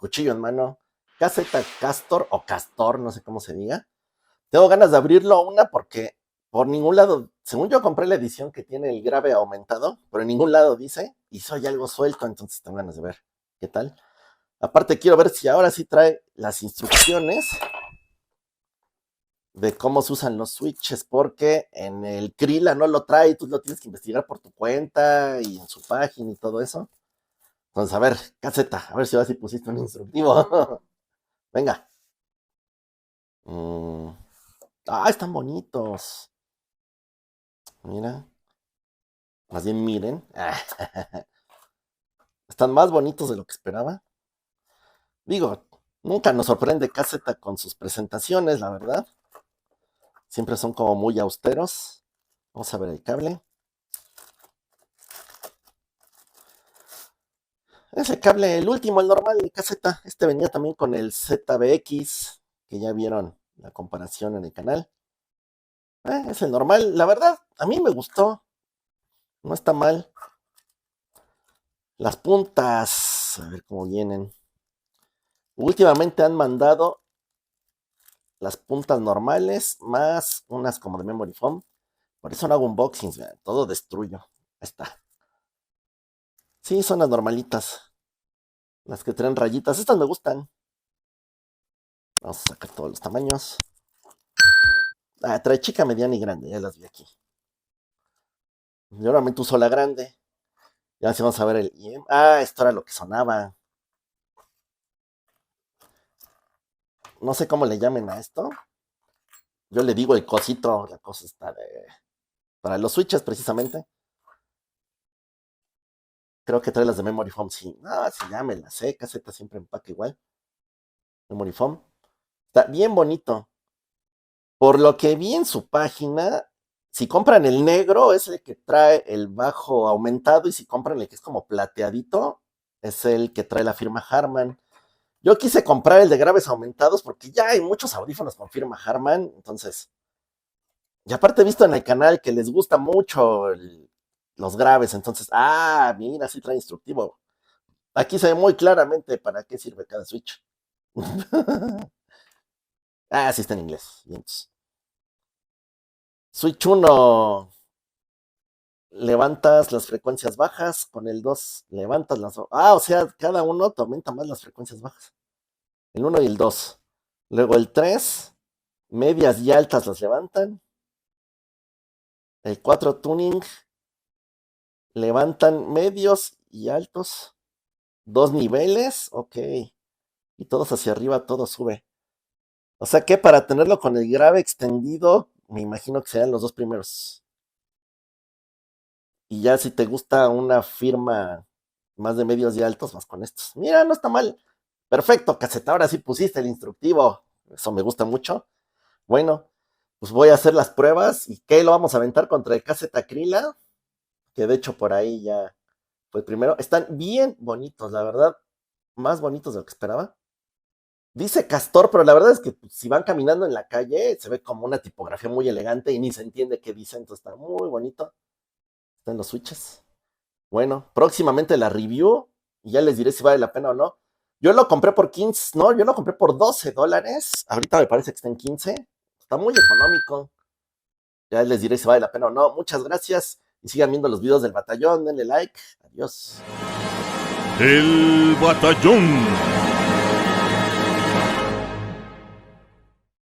cuchillo en mano, KZ Castor o Castor, no sé cómo se diga. Tengo ganas de abrirlo una porque por ningún lado, según yo compré la edición que tiene el grave aumentado, pero en ningún lado dice, y soy algo suelto, entonces tengo ganas de ver qué tal. Aparte quiero ver si ahora sí trae las instrucciones de cómo se usan los switches, porque en el Krilla no lo trae, tú lo tienes que investigar por tu cuenta y en su página y todo eso. Entonces, a ver, caseta, a ver si ahora sí pusiste un instructivo. Venga. Mm. Ah, están bonitos. Mira, más bien miren. Están más bonitos de lo que esperaba. Digo, nunca nos sorprende Caseta con sus presentaciones, la verdad. Siempre son como muy austeros. Vamos a ver el cable. Ese cable, el último, el normal de caseta. Este venía también con el ZBX, que ya vieron la comparación en el canal. Es el normal. La verdad, a mí me gustó. No está mal. Las puntas, a ver cómo vienen. Últimamente han mandado las puntas normales más unas como de memory foam. Por eso no hago unboxings, vean, todo destruyo. Ahí está. Sí, son las normalitas. Las que traen rayitas. Estas me gustan. Vamos a sacar todos los tamaños. Ah, trae chica, mediana y grande. Ya las vi aquí. Yo normalmente uso la grande. Ya si vamos a ver el IM. Ah, esto era lo que sonaba. No sé cómo le llamen a esto. Yo le digo el cosito. La cosa está de... Para los switches, precisamente. Creo que trae las de Memory Foam. Sí, no, sí, ya me las sé. Caseta siempre empaca igual. Memory Foam. Está bien bonito. Por lo que vi en su página, si compran el negro es el que trae el bajo aumentado y si compran el que es como plateadito es el que trae la firma Harman. Yo quise comprar el de graves aumentados porque ya hay muchos audífonos con firma Harman, entonces, y aparte he visto en el canal que les gusta mucho los graves, entonces, mira, sí trae instructivo. Aquí se ve muy claramente para qué sirve cada switch. Sí está en inglés. Bien. Switch uno, levantas las frecuencias bajas, con el 2 levantas las... o sea, cada uno te aumenta más las frecuencias bajas. El uno y el 2. Luego el 3, medias y altas las levantan. El 4 tuning, levantan medios y altos. Dos niveles, ok. Y todos hacia arriba, todo sube. O sea que para tenerlo con el grave extendido, me imagino que serán los dos primeros. Y ya si te gusta una firma más de medios y altos, vas con estos. Mira, no está mal. Perfecto, caseta. Ahora sí pusiste el instructivo. Eso me gusta mucho. Bueno, pues voy a hacer las pruebas. ¿Y qué lo vamos a aventar contra el caseta Krilla? Que de hecho por ahí ya fue el primero. Están bien bonitos, la verdad. Más bonitos de lo que esperaba. Dice Castor, pero la verdad es que pues, si van caminando en la calle, se ve como una tipografía muy elegante y ni se entiende qué dice. Entonces está muy bonito. Están los switches. Bueno, próximamente la review y ya les diré si vale la pena o no. Yo lo compré por 15, no, yo lo compré por $12. Ahorita me parece que está en 15. Está muy económico. Ya les diré si vale la pena o no. Muchas gracias y sigan viendo los videos del batallón. Denle like. Adiós. El batallón.